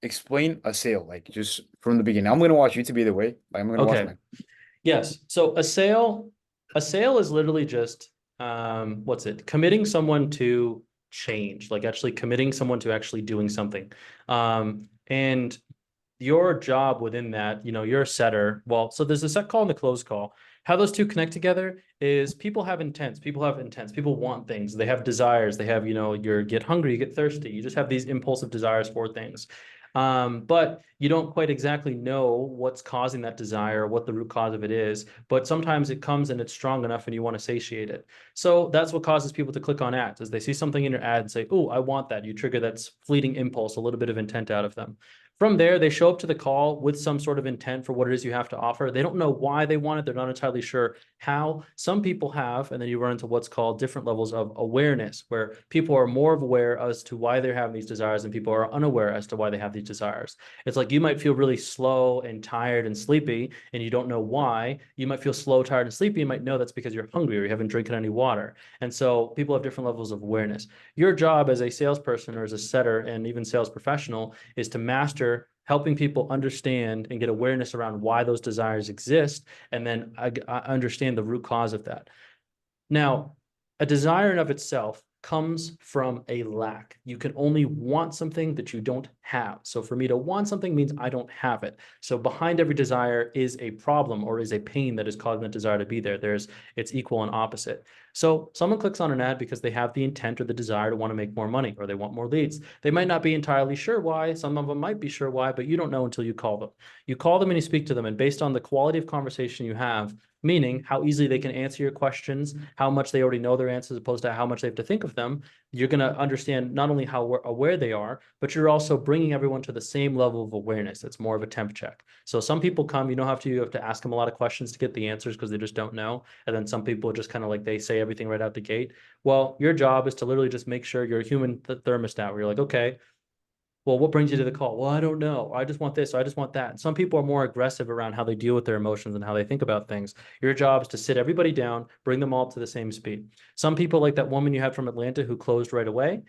explain a sale, like just from the beginning. I'm gonna watch YouTube either way. Like I'm gonna watch Okay. my. Yes. So a sale is literally just what's it? Committing someone to change, like actually committing someone to actually doing something. And your job within that, you're a setter. Well, so there's a set call and the close call. How those two connect together is people have intents. People have intents. People want things. They have desires. They have, you get hungry, you get thirsty. You just have these impulsive desires for things. But you don't quite exactly know what's causing that desire, what the root cause of it is. But sometimes it comes and it's strong enough and you want to satiate it. So that's what causes people to click on ads, is they see something in your ad and say, "Oh, I want that." You trigger that fleeting impulse, a little bit of intent out of them. From there, they show up to the call with some sort of intent for what it is you have to offer. They don't know why they want it. They're not entirely sure how. Some people have, and then you run into what's called different levels of awareness, where people are more aware as to why they're having these desires and people are unaware as to why they have these desires. It's like you might feel really slow and tired and sleepy, and you don't know why. You might feel slow, tired, and sleepy. You might know that's because you're hungry or you haven't drinking any water. And so people have different levels of awareness. Your job as a salesperson or as a setter and even sales professional is to master helping people understand and get awareness around why those desires exist, and then I understand the root cause of that. Now, a desire in of itself comes from a lack. You can only want something that you don't have. So for me to want something means I don't have it. So behind every desire is a problem or is a pain that is causing the desire to be there. It's equal and opposite. So someone clicks on an ad because they have the intent or the desire to want to make more money or they want more leads. They might not be entirely sure why. Some of them might be sure why, but you don't know until you call them. You call them and you speak to them, and based on the quality of conversation you have, meaning how easily they can answer your questions, how much they already know their answers, as opposed to how much they have to think of them, you're going to understand not only how aware they are, but you're also bringing everyone to the same level of awareness. It's more of a temp check. So some people come, you have to ask them a lot of questions to get the answers because they just don't know. And then some people just kind of like they say everything right out the gate. Well, your job is to literally just make sure you're a human thermostat where you're like, okay, well, what brings you to the call? Well, I don't know. I just want this. I just want that. Some people are more aggressive around how they deal with their emotions and how they think about things. Your job is to sit everybody down, bring them all to the same speed. Some people, like that woman you had from Atlanta who closed right away,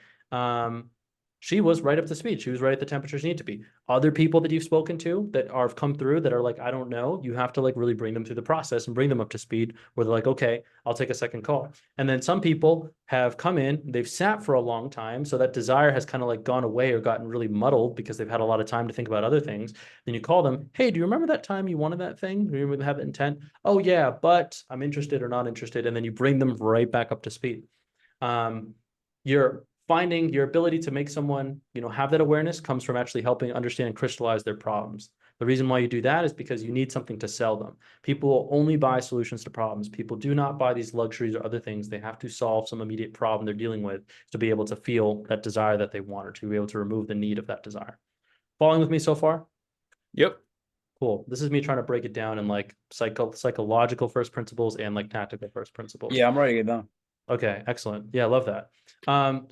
she was right up to speed. She was right at the temperature she needed to be. Other people that you've spoken to that are come through that are like, I don't know, you have to like really bring them through the process and bring them up to speed where they're like, okay, I'll take a second call. And then some people have come in, they've sat for a long time. So that desire has kind of like gone away or gotten really muddled because they've had a lot of time to think about other things. Then you call them, hey, do you remember that time you wanted that thing? Do you remember have that intent? Oh yeah, but I'm interested or not interested. And then you bring them right back up to speed. You're finding your ability to make someone, have that awareness comes from actually helping understand and crystallize their problems. The reason why you do that is because you need something to sell them. People will only buy solutions to problems. People do not buy these luxuries or other things. They have to solve some immediate problem they're dealing with to be able to feel that desire that they want or to be able to remove the need of that desire. Following with me so far? Yep. Cool. This is me trying to break it down in like psychological first principles and like tactical first principles. Yeah, I'm ready to get done. Okay, excellent. Yeah, I love that.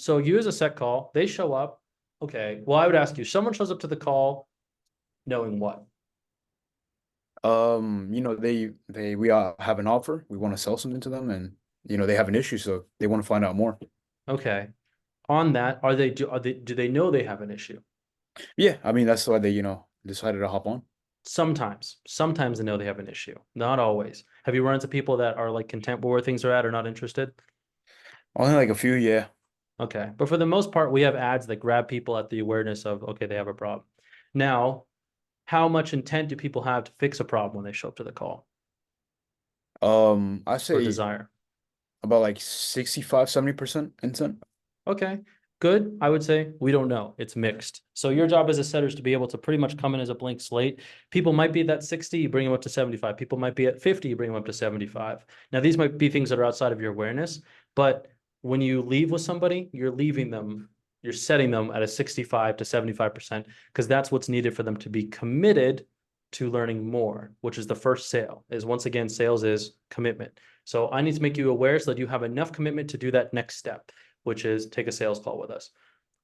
So you as a set call, they show up. Okay. Well, I would ask you, someone shows up to the call knowing what? We have an offer. We want to sell something to them, and they have an issue, so they want to find out more. Okay. On that, do they know they have an issue? Yeah, I mean that's why they decided to hop on. Sometimes they know they have an issue. Not always. Have you run into people that are like content with where things are at or not interested? Only like a few, yeah. Okay. But for the most part, we have ads that grab people at the awareness of, okay, they have a problem. Now, how much intent do people have to fix a problem when they show up to the call I or say desire? about like 65, 70% intent. Okay, good. I would say we don't know. It's mixed. So your job as a setter is to be able to pretty much come in as a blank slate. People might be at that 60, you bring them up to 75. People might be at 50, you bring them up to 75. Now, these might be things that are outside of your awareness, but when you leave with somebody, you're setting them at a 65 to 75% because that's what's needed for them to be committed to learning more, which is the first sale. Is once again, sales is commitment. So I need to make you aware so that you have enough commitment to do that next step, which is take a sales call with us.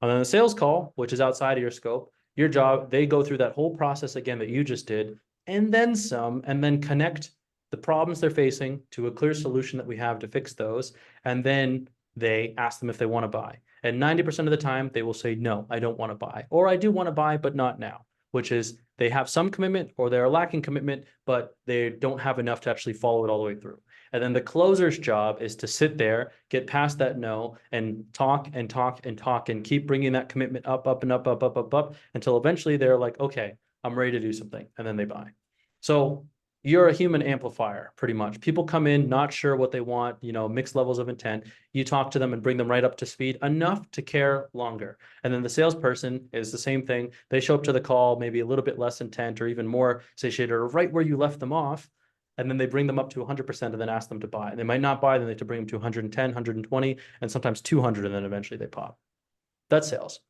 And then the sales call, which is outside of your scope, your job, they go through that whole process again that you just did, and then some, and then connect the problems they're facing to a clear solution that we have to fix those. And then they ask them if they want to buy. And 90% of the time, they will say, no, I don't want to buy. Or I do want to buy, but not now, which is they have some commitment or they're lacking commitment, but they don't have enough to actually follow it all the way through. And then the closer's job is to sit there, get past that no, and talk and talk and talk and keep bringing that commitment up, up and up, up, up, up, up, until eventually they're like, okay, I'm ready to do something. And then they buy. So you're a human amplifier, pretty much. People come in not sure what they want, mixed levels of intent. You talk to them and bring them right up to speed enough to care longer. And then the salesperson is the same thing. They show up to the call, maybe a little bit less intent or even more satiated or right where you left them off. And then they bring them up to 100% and then ask them to buy. And they might not buy, then they have to bring them to 110, 120, and sometimes 200, and then eventually they pop. That's sales.